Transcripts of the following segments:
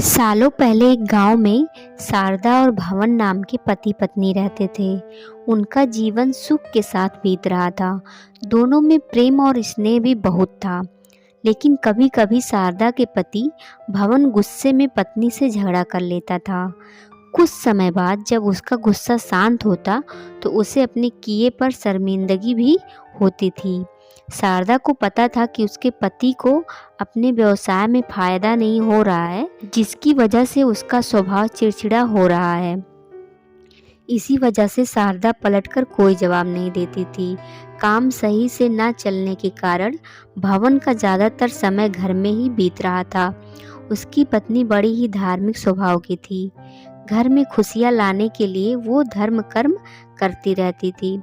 सालों पहले एक गांव में शारदा और भवन नाम के पति पत्नी रहते थे। उनका जीवन सुख के साथ बीत रहा था। दोनों में प्रेम और स्नेह भी बहुत था। लेकिन कभी कभी शारदा के पति भवन गुस्से में पत्नी से झगड़ा कर लेता था। कुछ समय बाद जब उसका गुस्सा शांत होता तो उसे अपने किए पर शर्मिंदगी भी होती थी। शारदा को पता था कि उसके पति को अपने व्यवसाय में फायदा नहीं हो रहा है, जिसकी वजह से उसका स्वभाव चिड़चिड़ा हो रहा है। इसी वजह से शारदा पलटकर कोई जवाब नहीं देती थी। काम सही से न चलने के कारण भवन का ज़्यादातर समय घर में ही बीत रहा था। उसकी पत्नी बड़ी ही धार्मिक स्वभाव की थी। घर में खुशियाँ लाने के लिए वो धर्म कर्म करती रहती थी।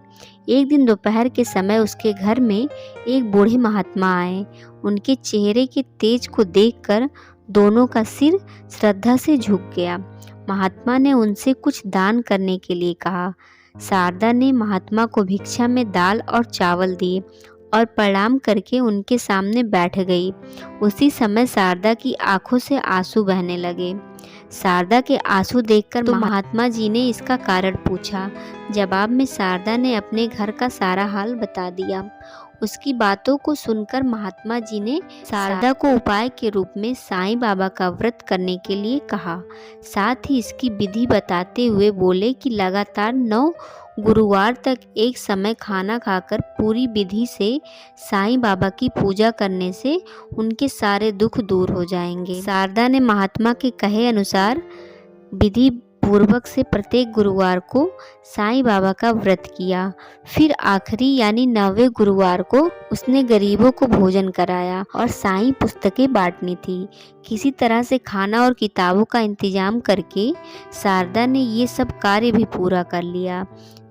एक दिन दोपहर के समय उसके घर में एक बूढ़े महात्मा आए। उनके चेहरे के तेज को देखकर दोनों का सिर श्रद्धा से झुक गया। महात्मा ने उनसे कुछ दान करने के लिए कहा। शारदा ने महात्मा को भिक्षा में दाल और चावल दिए और प्रणाम करके उनके सामने बैठ गई। उसी समय शारदा की आंखों से आंसू बहने लगे। शारदा के आंसू देखकर महात्मा जी ने इसका कारण पूछा। जवाब में शारदा ने अपने घर का सारा हाल बता दिया। उसकी बातों को सुनकर महात्मा जी ने शारदा को उपाय के रूप में साईं बाबा का व्रत करने के लिए कहा। साथ ही इसकी विधि बताते हुए बोले कि लगातार 9 गुरुवार तक एक समय खाना खाकर पूरी विधि से साईं बाबा की पूजा करने से उनके सारे दुख दूर हो जाएंगे। शारदा ने महात्मा के कहे अनुसार विधि पूर्वक से प्रत्येक गुरुवार को साईं बाबा का व्रत किया। फिर आखिरी यानी 9वें गुरुवार को उसने गरीबों को भोजन कराया और साईं पुस्तकें बांटनी थी। किसी तरह से खाना और किताबों का इंतजाम करके शारदा ने ये सब कार्य भी पूरा कर लिया।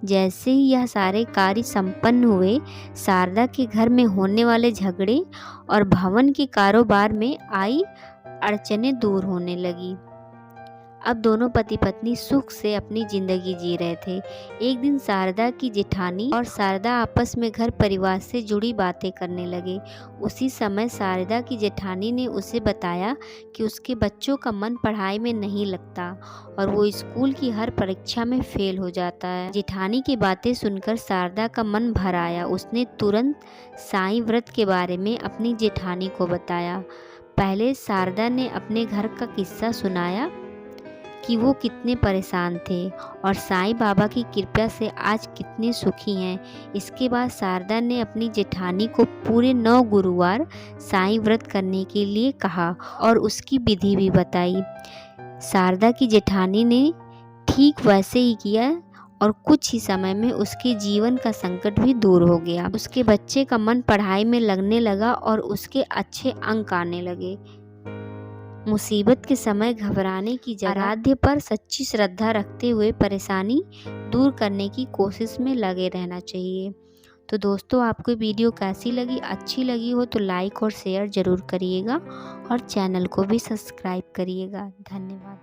जैसे ही यह सारे कार्य संपन्न हुए, शारदा के घर में होने वाले झगड़े और भवन के कारोबार में आई अड़चनें दूर होने लगी। अब दोनों पति पत्नी सुख से अपनी जिंदगी जी रहे थे। एक दिन शारदा की जेठानी और शारदा आपस में घर परिवार से जुड़ी बातें करने लगे। उसी समय शारदा की जेठानी ने उसे बताया कि उसके बच्चों का मन पढ़ाई में नहीं लगता और वो स्कूल की हर परीक्षा में फेल हो जाता है। जेठानी की बातें सुनकर शारदा का मन भर आया। उसने तुरंत साईं व्रत के बारे में अपनी जेठानी को बताया। पहले शारदा ने अपने घर का किस्सा सुनाया कि वो कितने परेशान थे और साईं बाबा की कृपा से आज कितने सुखी हैं। इसके बाद शारदा ने अपनी जेठानी को पूरे 9 गुरुवार साईं व्रत करने के लिए कहा और उसकी विधि भी बताई। शारदा की जेठानी ने ठीक वैसे ही किया और कुछ ही समय में उसके जीवन का संकट भी दूर हो गया। उसके बच्चे का मन पढ़ाई में लगने लगा और उसके अच्छे अंक आने लगे। मुसीबत के समय घबराने की जगह आराध्य पर सच्ची श्रद्धा रखते हुए परेशानी दूर करने की कोशिश में लगे रहना चाहिए। तो दोस्तों, आपको वीडियो कैसी लगी? अच्छी लगी हो तो लाइक और शेयर ज़रूर करिएगा और चैनल को भी सब्सक्राइब करिएगा। धन्यवाद।